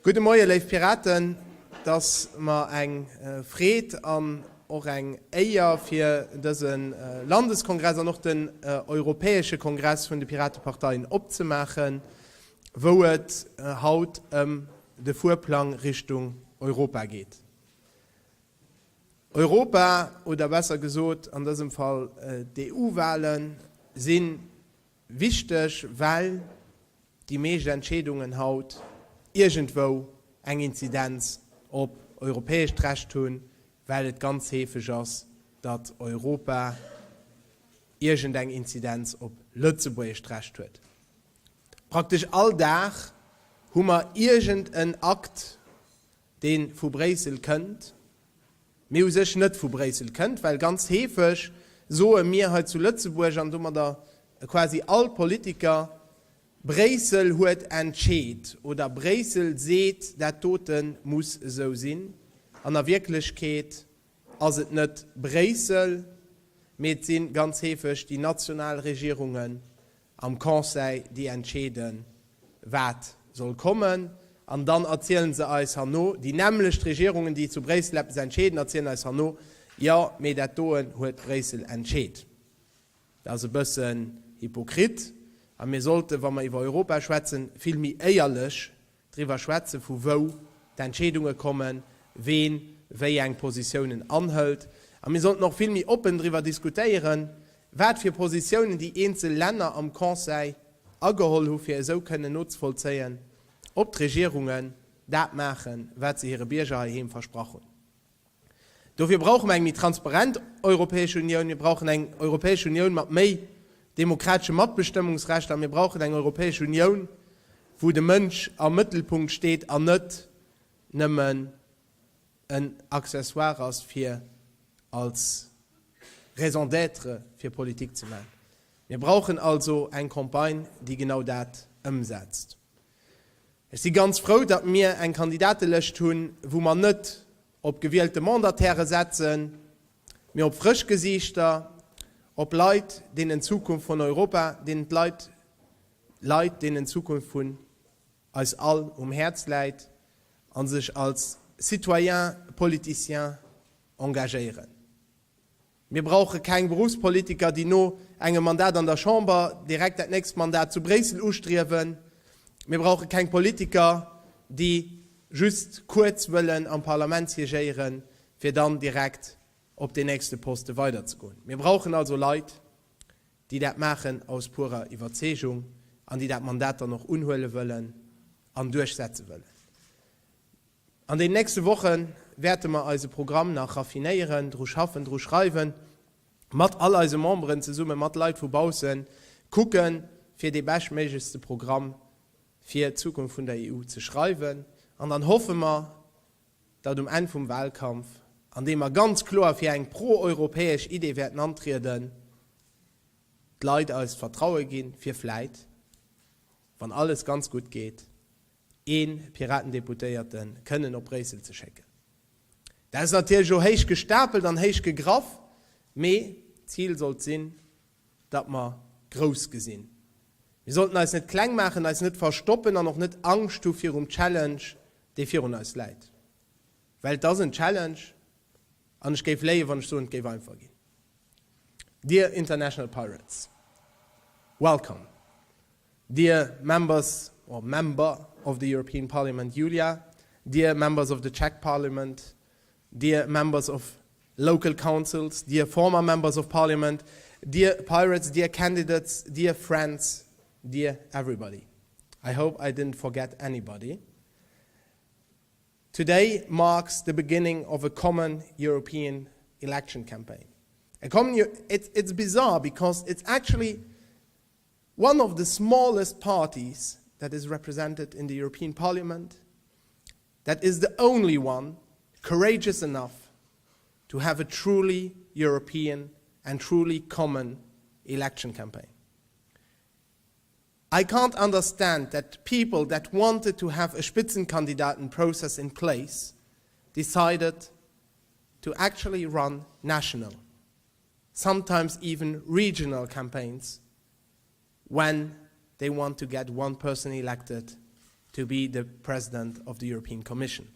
Gute Morgen, liebe Piraten, dass wir ein Fried an auch ein Eier für diesen Landeskongress und noch den Europäischen Kongress von den Piratenparteien abzumachen, wo es heute den Vorplan Richtung Europa geht. Europa, oder besser gesagt, in diesem Fall die EU-Wahlen, sind wichtig, weil die meisten Entscheidungen heute irgendwo eine Inzidenz auf europäisches Recht tun, weil es ganz häufig ist, dass Europa irgendeine Inzidenz auf Lützeburgisches Recht hat. Praktisch alltag haben wir irgendeinen Akt, den von Brüssel kennt, mir sich nicht von Brüssel kennt, weil ganz häufig so eine Mehrheit zu Lützeburg und wir da quasi alle Politiker Brüssel hat entschieden oder Brüssel sieht, der Toten muss so sein. An der Wirklichkeit ist es nicht Brüssel, mit sind ganz häufig die Nationalregierungen am Kongress, die entscheiden, was soll kommen. Und dann erzählen sie uns noch, die nämlich Regierungen, die zu Brüssel entscheiden, erzählen uns noch, ja, mit der Toten hat Brüssel entschieden. Das ist ein bisschen hypokrit. Und wir sollten, wenn wir über Europa schwätzen, viel mehr ehrlich darüber schwätzen, von wo die Entscheidungen kommen, wen, welche Positionen anhält. Und wir sollten noch viel mehr offen darüber diskutieren, was für Positionen die einzelnen Länder am Kongress angeholt haben, für so können nutzvoll sein, ob die Regierungen das machen, was sie ihre Bürger hier versprochen. Dafür brauchen wir eine transparente Europäische Union, wir brauchen eine Europäische Union mit mehr demokratischem Mitbestimmungsrecht, und wir brauchen eine Europäische Union, wo der Mensch am Mittelpunkt steht und nicht nur ein Accessoire ist für als Raison d'être für Politik zu machen. Wir brauchen also eine Kampagne, die genau das umsetzt. Ich bin ganz froh, dass wir eine Kandidatenliste tun, wo man nicht auf gewählte Mandatäre setzen, wir auf Frischgesichter, ob Leute, denen in Zukunft von Europa, den Leute, denen in Zukunft von uns all Herz leid, und sich als Citoyen, Politiciens engagieren. Wir brauchen keinen Berufspolitiker, die nur ein Mandat an der Chambre direkt das nächste Mandat zu Brüssel ausstreben. Wir brauchen keinen Politiker, die just kurz wollen am Parlament sigieren, für dann direkt auf den nächsten Posten weiterzugehen. Wir brauchen also Leute, die das machen aus purer Überzeugung und die das Mandat dann noch unholen wollen und durchsetzen wollen. An den nächsten Wochen werden wir unser Programm noch raffinieren, schaffen, schreiben, mit all unseren Membern zusammen, mit Leuten von außen, gucken, für das bestmöglichste Programm für die Zukunft von der EU zu schreiben. Und dann hoffen wir, dass am Ende des Wahlkampfs, an dem wir ganz klar für eine pro-europäische Idee werden antreten, die Leute als Vertrauen gehen für vielleicht, wenn alles ganz gut geht, einen Piratendeputierten können auf Brüssel zu schicken. Das ist natürlich schon hoch gestapelt und hoch gegraft, aber Ziel soll sein, dass wir groß gesehen. Wir sollten uns nicht klein machen, uns nicht verstoppen und auch nicht Angst vor um Challenge, die für uns leid. Weil das ist eine Challenge, und ich gebe Leih, wenn ich so und gebe einfach gehen. Dear International Pirates, welcome. Dear members or member of the European Parliament, Julia, dear members of the Czech Parliament, dear members of local councils, dear former members of Parliament, dear pirates, dear candidates, dear friends, dear everybody. I hope I didn't forget anybody. Today marks the beginning of a common European election campaign. It's bizarre because it's actually one of the smallest parties that is represented in the European Parliament, that is the only one courageous enough to have a truly European and truly common election campaign. I can't understand that people that wanted to have a Spitzenkandidaten process in place decided to actually run national, sometimes even regional campaigns when they want to get one person elected to be the president of the European Commission.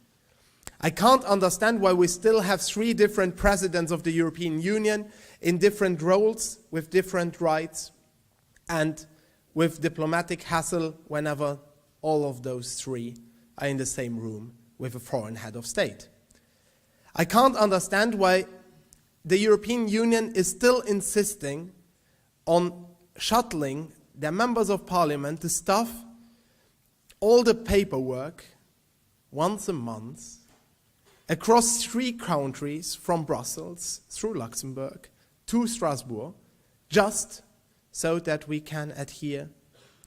I can't understand why we still have 3 different presidents of the European Union in different roles, with different rights, and with diplomatic hassle whenever all of those 3 are in the same room with a foreign head of state. I can't understand why the European Union is still insisting on shuttling their members of parliament to stuff all the paperwork once a month across 3 countries from Brussels through Luxembourg to Strasbourg, just so that we can adhere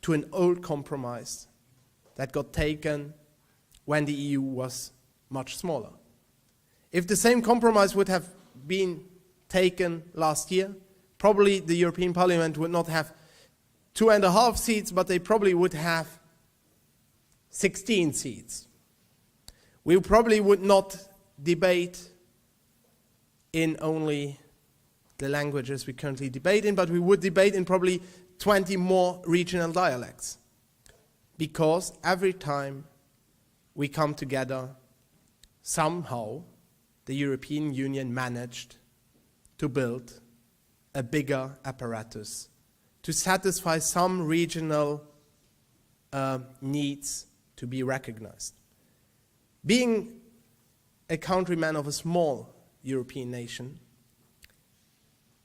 to an old compromise that got taken when the EU was much smaller. If the same compromise would have been taken last year, probably the European Parliament would not have 2.5 seats, but they probably would have 16 seats. We probably would not debate in only the languages we currently debate in, but we would debate in probably 20 more regional dialects. Because every time we come together, somehow the European Union managed to build a bigger apparatus to satisfy some regional needs to be recognized. Being a countryman of a small European nation,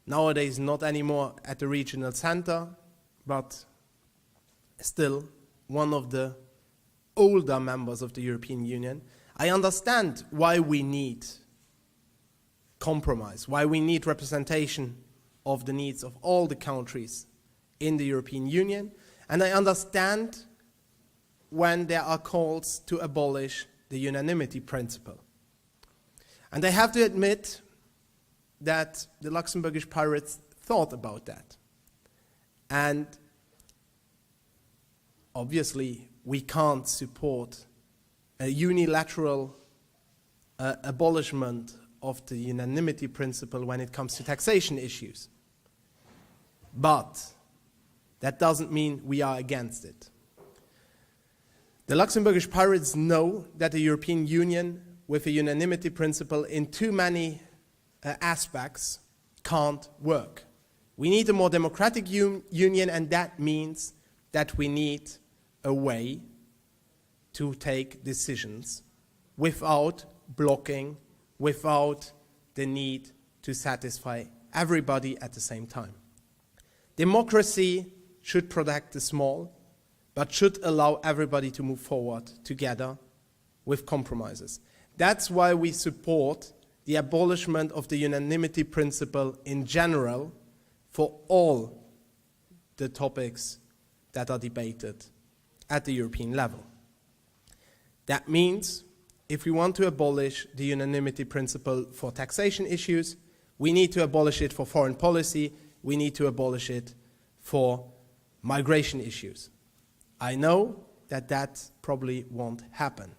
nowadays not anymore at the regional center, but still one of the older members of the European Union, I understand why we need compromise, why we need representation of the needs of all the countries in the European Union, and I understand when there are calls to abolish the unanimity principle. And I have to admit that the Luxembourgish pirates thought about that. And obviously, we can't support a unilateral abolishment of the unanimity principle when it comes to taxation issues. But that doesn't mean we are against it. The Luxembourgish pirates know that the European Union, with a unanimity principle in too many aspects, can't work. We need a more democratic union, and that means that we need a way to take decisions without blocking, without the need to satisfy everybody at the same time. Democracy should protect the small, but should allow everybody to move forward together with compromises. That's why we support the abolishment of the unanimity principle in general for all the topics that are debated at the European level. That means if we want to abolish the unanimity principle for taxation issues, we need to abolish it for foreign policy, we need to abolish it for migration issues. I know that that probably won't happen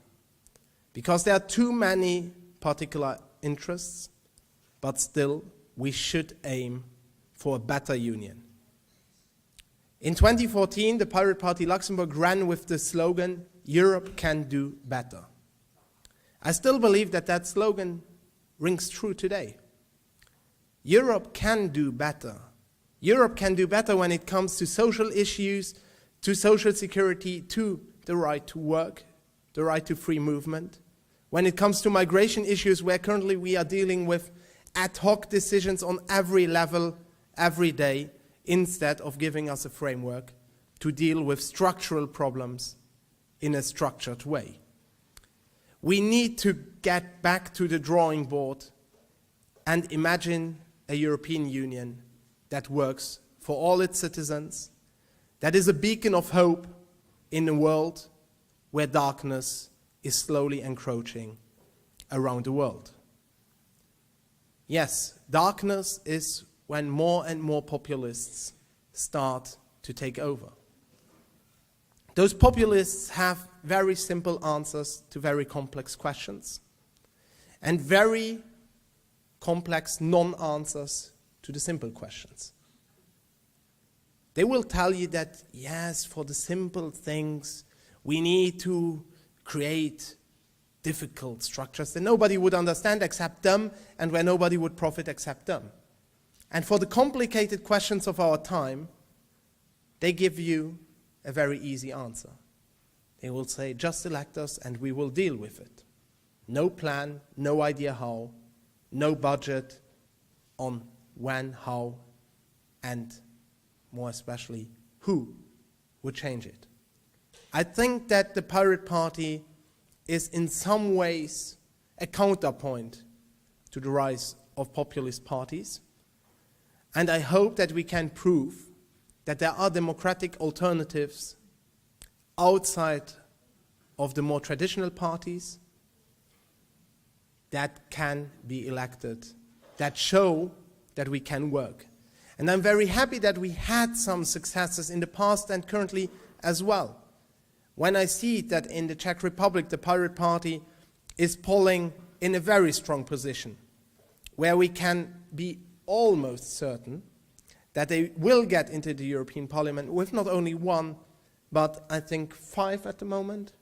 because there are too many particular interests, but still we should aim for a better union. In 2014, the Pirate Party Luxembourg ran with the slogan, "Europe can do better." I still believe that that slogan rings true today. Europe can do better. Europe can do better when it comes to social issues, to social security, to the right to work, the right to free movement. When it comes to migration issues, where currently we are dealing with ad hoc decisions on every level, every day, instead of giving us a framework to deal with structural problems in a structured way. We need to get back to the drawing board and imagine a European Union that works for all its citizens, that is a beacon of hope in a world where darkness is slowly encroaching around the world. Yes, darkness is when more and more populists start to take over. Those populists have very simple answers to very complex questions and very complex non-answers to the simple questions. They will tell you that, yes, for the simple things, We need to create difficult structures that nobody would understand except them, and where nobody would profit except them. And for the complicated questions of our time, they give you a very easy answer. They will say, just elect us and we will deal with it. No plan, no idea how, no budget on when, how, and more especially, who would change it. I think that the Pirate Party is in some ways a counterpoint to the rise of populist parties. And I hope that we can prove that there are democratic alternatives outside of the more traditional parties that can be elected, that show that we can work. And I'm very happy that we had some successes in the past and currently as well. When I see that in the Czech Republic, the Pirate Party is polling in a very strong position, where we can be almost certain that they will get into the European Parliament with not only one, but I think 5 at the moment.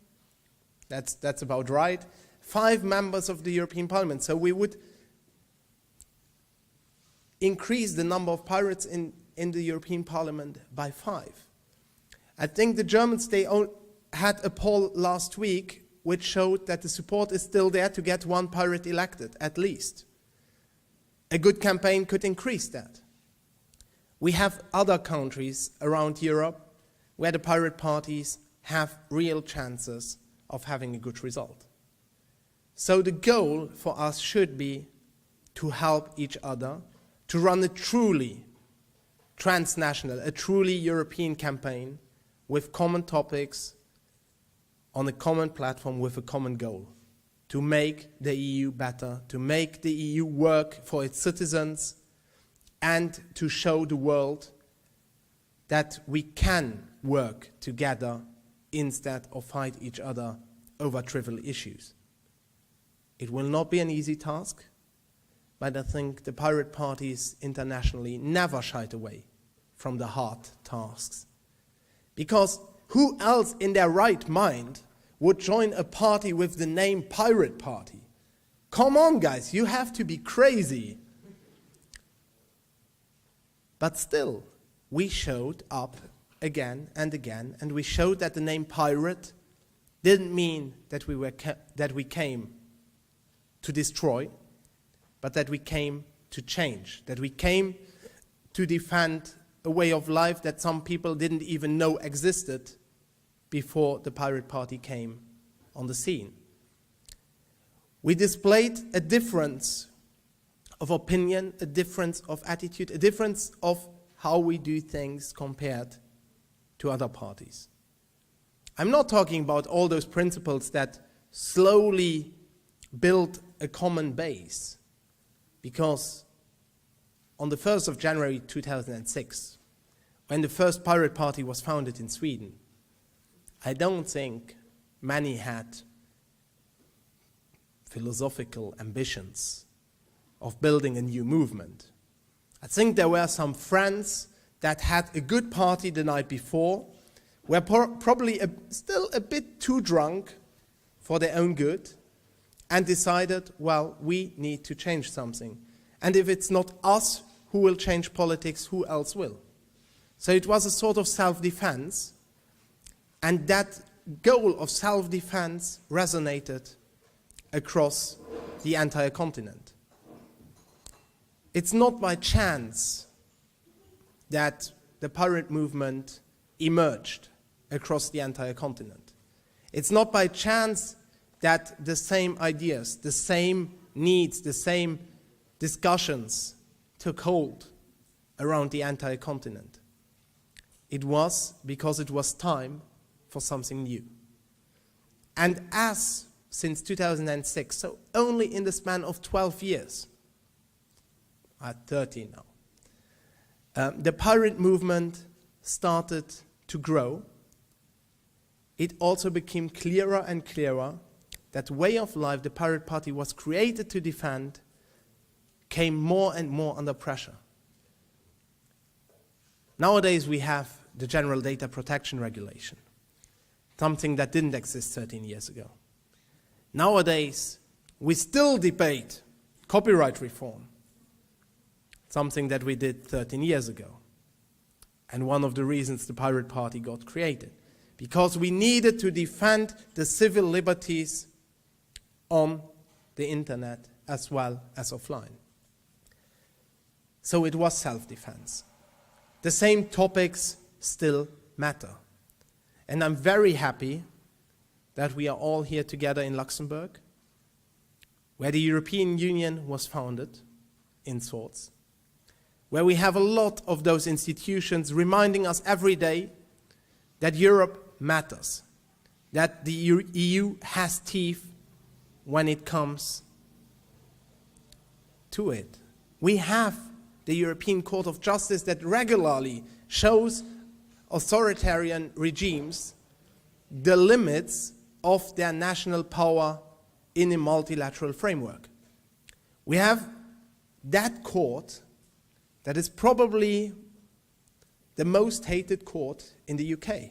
That's about right. 5 members of the European Parliament. So we would increase the number of pirates in the European Parliament by 5. I think the Germans, they had a poll last week which showed that the support is still there to get 1 pirate elected, at least. A good campaign could increase that. We have other countries around Europe where the pirate parties have real chances of having a good result. So the goal for us should be to help each other, to run a truly transnational, a truly European campaign with common topics on a common platform with a common goal, to make the EU better, to make the EU work for its citizens, and to show the world that we can work together instead of fight each other over trivial issues. It will not be an easy task, but I think the pirate parties internationally never shied away from the hard tasks. Because who else in their right mind would join a party with the name Pirate Party? Come on, guys, you have to be crazy. But still, we showed up again and again, and we showed that the name pirate didn't mean that we came to destroy, but that we came to change, that we came to defend a way of life that some people didn't even know existed before the Pirate Party came on the scene. We displayed a difference of opinion, a difference of attitude, a difference of how we do things compared to other parties. I'm not talking about all those principles that slowly build a common base, because on the 1st of January 2006, when the first Pirate Party was founded in Sweden, I don't think many had philosophical ambitions of building a new movement. I think there were some friends that had a good party the night before, were probably still a bit too drunk for their own good, and decided, well, we need to change something. And if it's not us who will change politics, who else will? So it was a sort of self-defense, and that goal of self-defense resonated across the entire continent. It's not by chance that the pirate movement emerged across the entire continent. It's not by chance that the same ideas, the same needs, the same discussions took hold around the entire continent. It was because it was time for something new. And as since 2006, so only in the span of 12 years, at 13 now, the pirate movement started to grow. It also became clearer and clearer that way of life the Pirate Party was created to defend came more and more under pressure. Nowadays we have the General Data Protection Regulation. something that didn't exist 13 years ago. Nowadays, we still debate copyright reform, something that we did 13 years ago. And one of the reasons the Pirate Party got created, because we needed to defend the civil liberties on the internet as well as offline. So it was self-defense. The same topics still matter. And I'm very happy that we are all here together in Luxembourg, where the European Union was founded, in sorts, where we have a lot of those institutions reminding us every day that Europe matters, that the EU has teeth when it comes to it. We have the European Court of Justice that regularly shows authoritarian regimes the limits of their national power in a multilateral framework. We have that court that is probably the most hated court in the UK.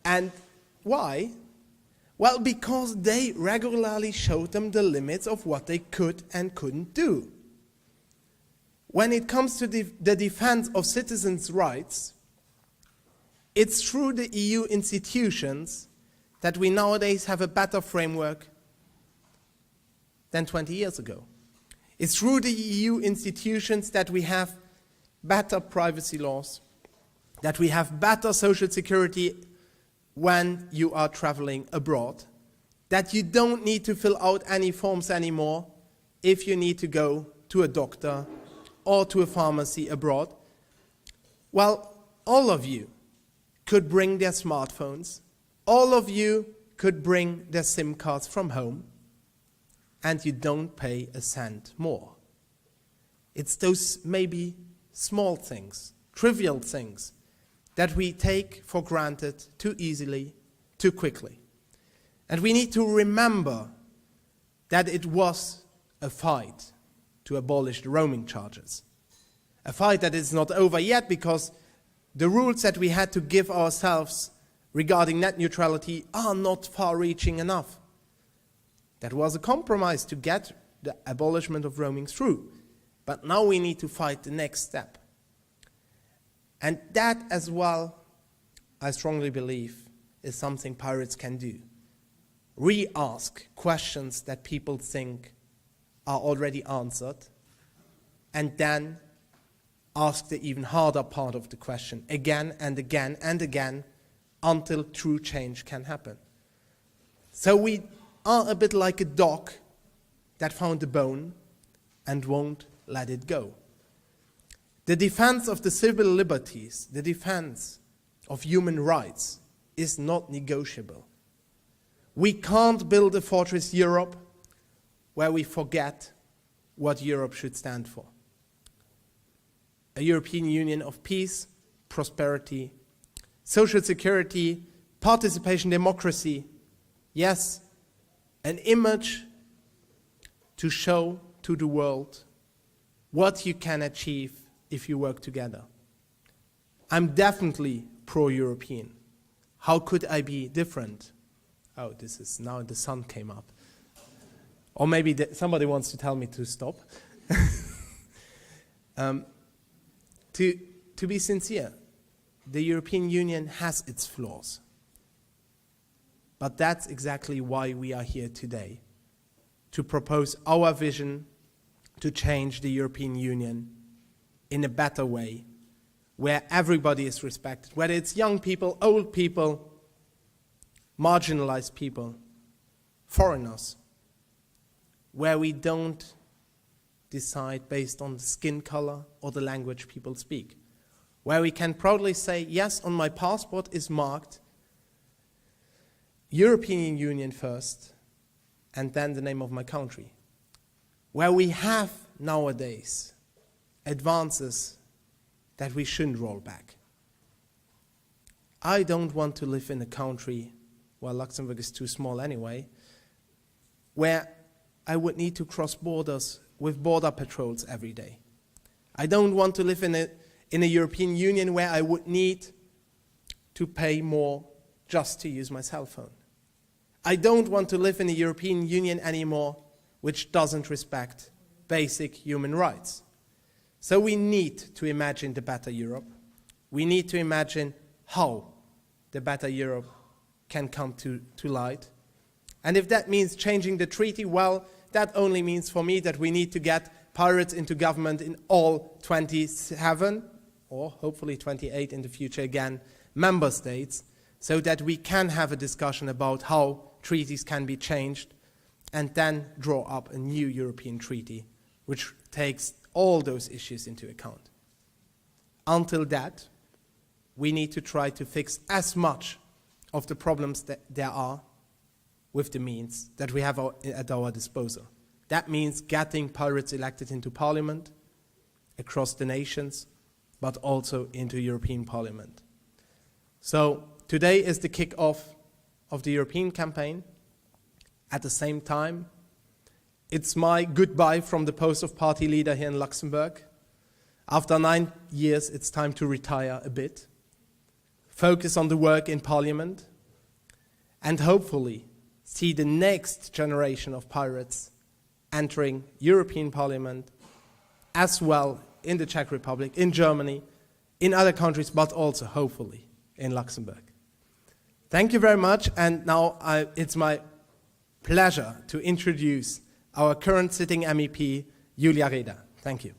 And why? Well, because they regularly showed them the limits of what they could and couldn't do. When it comes to the defense of citizens' rights, it's through the EU institutions that we nowadays have a better framework than 20 years ago. It's through the EU institutions that we have better privacy laws, that we have better social security when you are traveling abroad, that you don't need to fill out any forms anymore if you need to go to a doctor or to a pharmacy abroad. Well, all of you could bring their smartphones, all of you could bring their SIM cards from home, and you don't pay a cent more. It's those maybe small things, trivial things, that we take for granted too easily, too quickly. And we need to remember that it was a fight to abolish the roaming charges. A fight that is not over yet, because the rules that we had to give ourselves regarding net neutrality are not far-reaching enough. That was a compromise to get the abolishment of roaming through. But now we need to fight the next step. And that as well, I strongly believe, is something pirates can do. Re-ask questions that people think are already answered, and then ask the even harder part of the question again and again and again until true change can happen. So we are a bit like a dog that found a bone and won't let it go. The defense of the civil liberties, the defense of human rights is not negotiable. We can't build a fortress Europe where we forget what Europe should stand for. A European Union of peace, prosperity, social security, participation, democracy. Yes, an image to show to the world what you can achieve if you work together. I'm definitely pro-European. How could I be different? Oh, this is now the sun came up. Or maybe somebody wants to tell me to stop. To be sincere, the European Union has its flaws. But that's exactly why we are here today, to propose our vision to change the European Union in a better way, where everybody is respected, whether it's young people, old people, marginalized people, foreigners, where we don't decide based on the skin color or the language people speak, where we can proudly say, yes, on my passport is marked European Union first, and then the name of my country, where we have nowadays advances that we shouldn't roll back. I don't want to live in a country, well, Luxembourg is too small anyway, where I would need to cross borders with border patrols every day. I don't want to live in a European Union where I would need to pay more just to use my cell phone. I don't want to live in the European Union anymore, which doesn't respect basic human rights. So we need to imagine the better Europe. We need to imagine how the better Europe can come to light. And if that means changing the treaty, well, that only means for me that we need to get pirates into government in all 27, or hopefully 28 in the future again, member states, so that we can have a discussion about how treaties can be changed and then draw up a new European treaty which takes all those issues into account. Until that, we need to try to fix as much of the problems that there are with the means that we have at our disposal. That means getting pirates elected into parliament across the nations, but also into European Parliament. So today is the kick-off of the European campaign. At the same time, it's my goodbye from the post of party leader here in Luxembourg. After 9 years, it's time to retire a bit, focus on the work in Parliament, and hopefully see the next generation of pirates entering European Parliament, as well in the Czech Republic, in Germany, in other countries, but also hopefully in Luxembourg. Thank you very much, and now it's my pleasure to introduce our current sitting MEP, Julia Reda. Thank you.